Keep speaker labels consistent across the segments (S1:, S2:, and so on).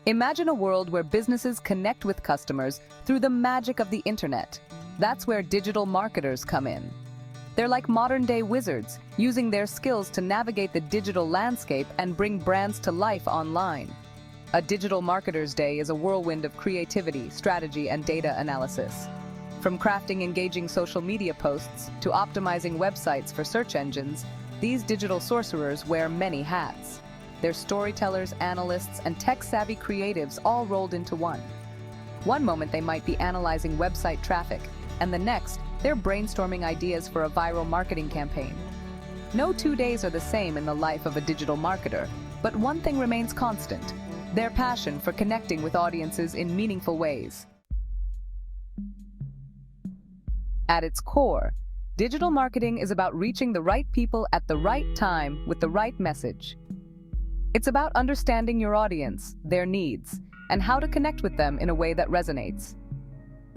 S1: Imagine a world where businesses connect with customers through the magic of the internet. That's where digital marketers come in. They're like modern-day wizards, using their skills to navigate the digital landscape and bring brands to life online. A digital marketer's day is a whirlwind of creativity, strategy, and data analysis. From crafting engaging social media posts to optimizing websites for search engines, these digital sorcerers wear many hats. They're storytellers, analysts, and tech-savvy creatives all rolled into one. One moment they might be analyzing website traffic, and the next, they're brainstorming ideas for a viral marketing campaign. No 2 days are the same in the life of a digital marketer, but one thing remains constant: their passion for connecting with audiences in meaningful ways. At its core, digital marketing is about reaching the right people at the right time with the right message. It's about understanding your audience, their needs, and how to connect with them in a way that resonates.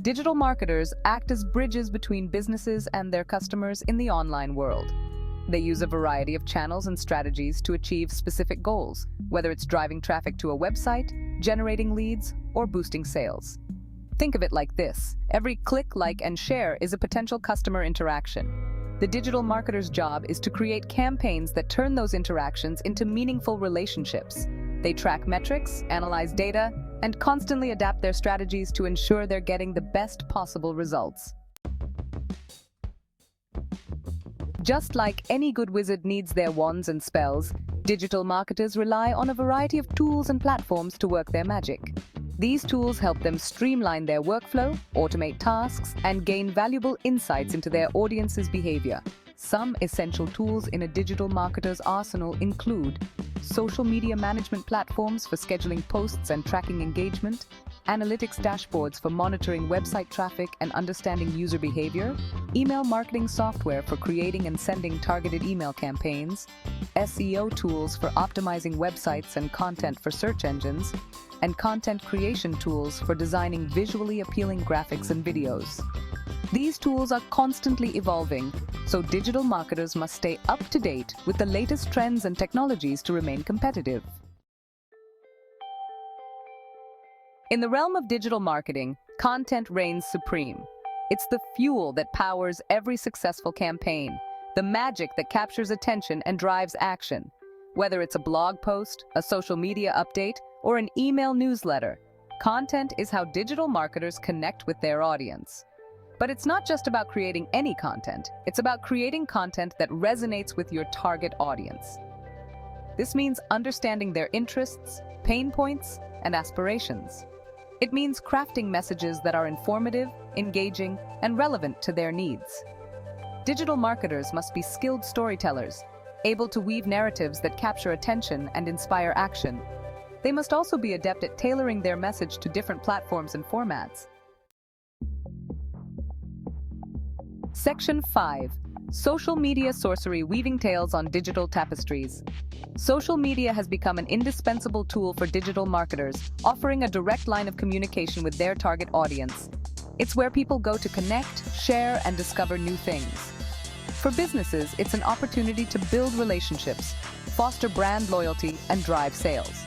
S1: Digital marketers act as bridges between businesses and their customers in the online world. They use a variety of channels and strategies to achieve specific goals, whether it's driving traffic to a website, generating leads, or boosting sales. Think of it like this: every click, like, and share is a potential customer interaction. The digital marketer's job is to create campaigns that turn those interactions into meaningful relationships. They track metrics, analyze data, and constantly adapt their strategies to ensure they're getting the best possible results. Just like any good wizard needs their wands and spells, digital marketers rely on a variety of tools and platforms to work their magic. These tools help them streamline their workflow, automate tasks, and gain valuable insights into their audience's behavior. Some essential tools in a digital marketer's arsenal include social media management platforms for scheduling posts and tracking engagement, analytics dashboards for monitoring website traffic and understanding user behavior, email marketing software for creating and sending targeted email campaigns, SEO tools for optimizing websites and content for search engines, and content creation tools for designing visually appealing graphics and videos. These tools are constantly evolving, so digital marketers must stay up to date with the latest trends and technologies to remain competitive. In the realm of digital marketing, content reigns supreme. It's the fuel that powers every successful campaign, the magic that captures attention and drives action. Whether it's a blog post, a social media update, or an email newsletter, content is how digital marketers connect with their audience. But it's not just about creating any content, it's about creating content that resonates with your target audience. This means understanding their interests, pain points, and aspirations. It means crafting messages that are informative, engaging, and relevant to their needs. Digital marketers must be skilled storytellers, able to weave narratives that capture attention and inspire action. They must also be adept at tailoring their message to different platforms and formats. Section 5. Social media sorcery: weaving tales on digital tapestries. Social media has become an indispensable tool for digital marketers, offering a direct line of communication with their target audience. It's where people go to connect, share, and discover new things. For businesses, it's an opportunity to build relationships, foster brand loyalty, and drive sales.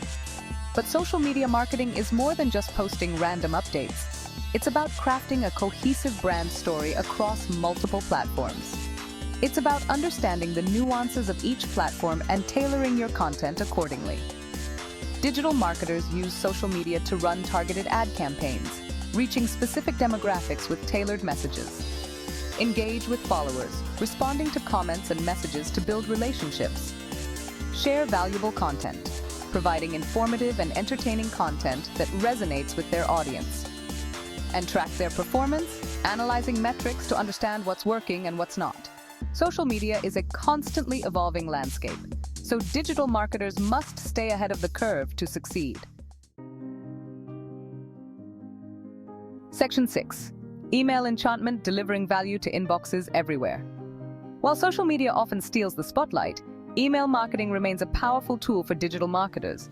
S1: But social media marketing is more than just posting random updates. It's about crafting a cohesive brand story across multiple platforms. It's about understanding the nuances of each platform and tailoring your content accordingly. Digital marketers use social media to run targeted ad campaigns, reaching specific demographics with tailored messages. Engage with followers, responding to comments and messages to build relationships. Share valuable content, providing informative and entertaining content that resonates with their audience. And track their performance, analyzing metrics to understand what's working and what's not. Social media is a constantly evolving landscape, so digital marketers must stay ahead of the curve to succeed. Section 6. Email enchantment: delivering value to inboxes everywhere. While social media often steals the spotlight, email marketing remains a powerful tool for digital marketers.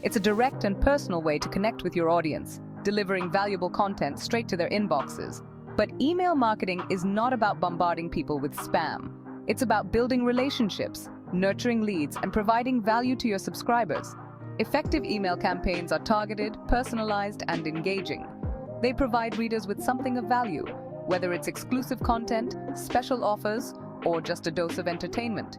S1: It's a direct and personal way to connect with your audience, delivering valuable content straight to their inboxes. But email marketing is not about bombarding people with spam. It's about building relationships, nurturing leads, and providing value to your subscribers. Effective email campaigns are targeted, personalized, and engaging. They provide readers with something of value, whether it's exclusive content, special offers, or just a dose of entertainment.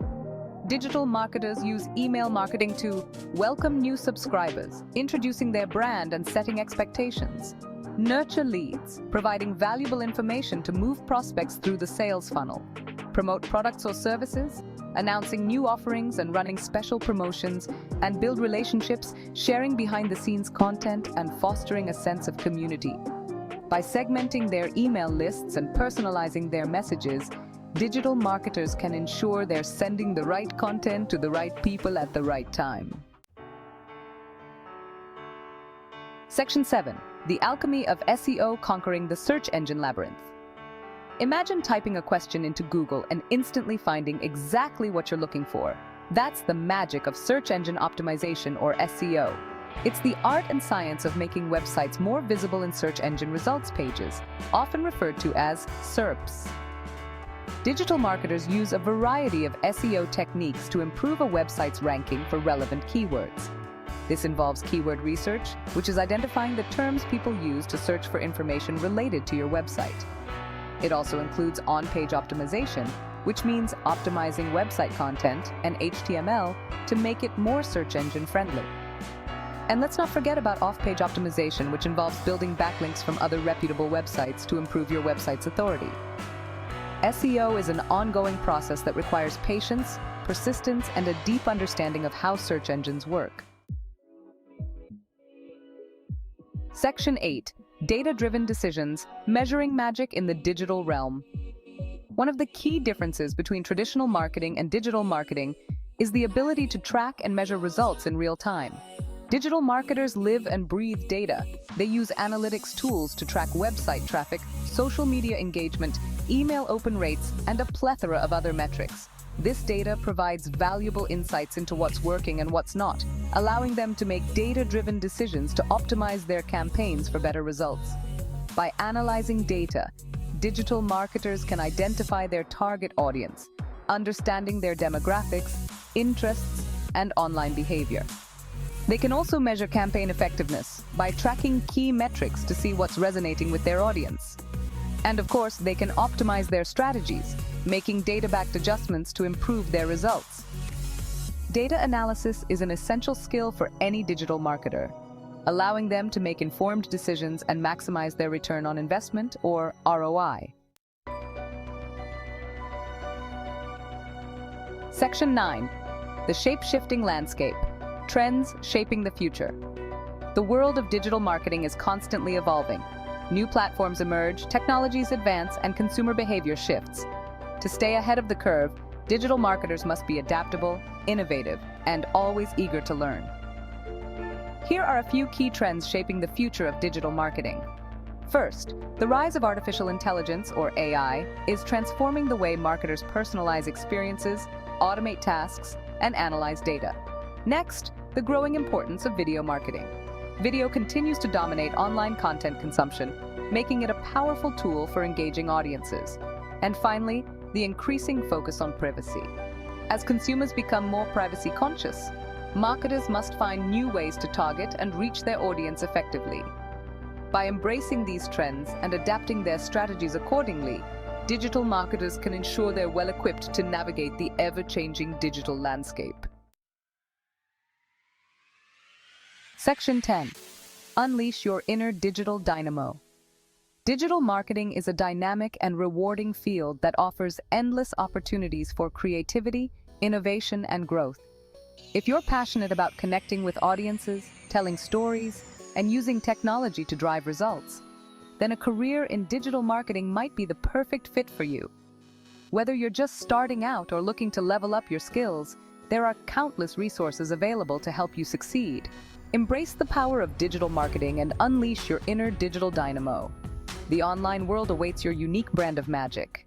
S1: Digital marketers use email marketing to welcome new subscribers, introducing their brand and setting expectations. Nurture leads, providing valuable information to move prospects through the sales funnel. Promote products or services, announcing new offerings and running special promotions, and build relationships, sharing behind-the-scenes content and fostering a sense of community. By segmenting their email lists and personalizing their messages, digital marketers can ensure they're sending the right content to the right people at the right time. Section 7. The alchemy of SEO conquering the search engine labyrinth. Imagine typing a question into Google and instantly finding exactly what you're looking for. That's the magic of search engine optimization, or SEO. It's the art and science of making websites more visible in search engine results pages, often referred to as SERPs. Digital marketers use a variety of SEO techniques to improve a website's ranking for relevant keywords. This involves keyword research, which is identifying the terms people use to search for information related to your website. It also includes on-page optimization, which means optimizing website content and HTML to make it more search engine friendly. And let's not forget about off-page optimization, which involves building backlinks from other reputable websites to improve your website's authority. SEO is an ongoing process that requires patience, persistence, and a deep understanding of how search engines work. Section 8. Data-driven decisions, measuring magic in the digital realm. One of the key differences between traditional marketing and digital marketing is the ability to track and measure results in real time. Digital marketers live and breathe data. They use analytics tools to track website traffic, social media engagement, email open rates, and a plethora of other metrics. This data provides valuable insights into what's working and what's not, allowing them to make data-driven decisions to optimize their campaigns for better results. By analyzing data, digital marketers can identify their target audience, understanding their demographics, interests, and online behavior. They can also measure campaign effectiveness by tracking key metrics to see what's resonating with their audience. And of course, they can optimize their strategies, making data-backed adjustments to improve their results. Data analysis is an essential skill for any digital marketer, allowing them to make informed decisions and maximize their return on investment, or ROI. Section 9. The shape-shifting landscape. Trends shaping the future. The world of digital marketing is constantly evolving. New platforms emerge, technologies advance, and consumer behavior shifts. To stay ahead of the curve, digital marketers must be adaptable, innovative, and always eager to learn. Here are a few key trends shaping the future of digital marketing. First, the rise of artificial intelligence, or AI, is transforming the way marketers personalize experiences, automate tasks, and analyze data. Next, the growing importance of video marketing. Video continues to dominate online content consumption, making it a powerful tool for engaging audiences. And finally, the increasing focus on privacy. As consumers become more privacy conscious, marketers must find new ways to target and reach their audience effectively. By embracing these trends and adapting their strategies accordingly, digital marketers can ensure they're well equipped to navigate the ever-changing digital landscape. Section 10. Unleash your inner digital dynamo. Digital marketing is a dynamic and rewarding field that offers endless opportunities for creativity, innovation, and growth. If you're passionate about connecting with audiences, telling stories, and using technology to drive results, then a career in digital marketing might be the perfect fit for you. Whether you're just starting out or looking to level up your skills, there are countless resources available to help you succeed. Embrace the power of digital marketing and unleash your inner digital dynamo. The online world awaits your unique brand of magic.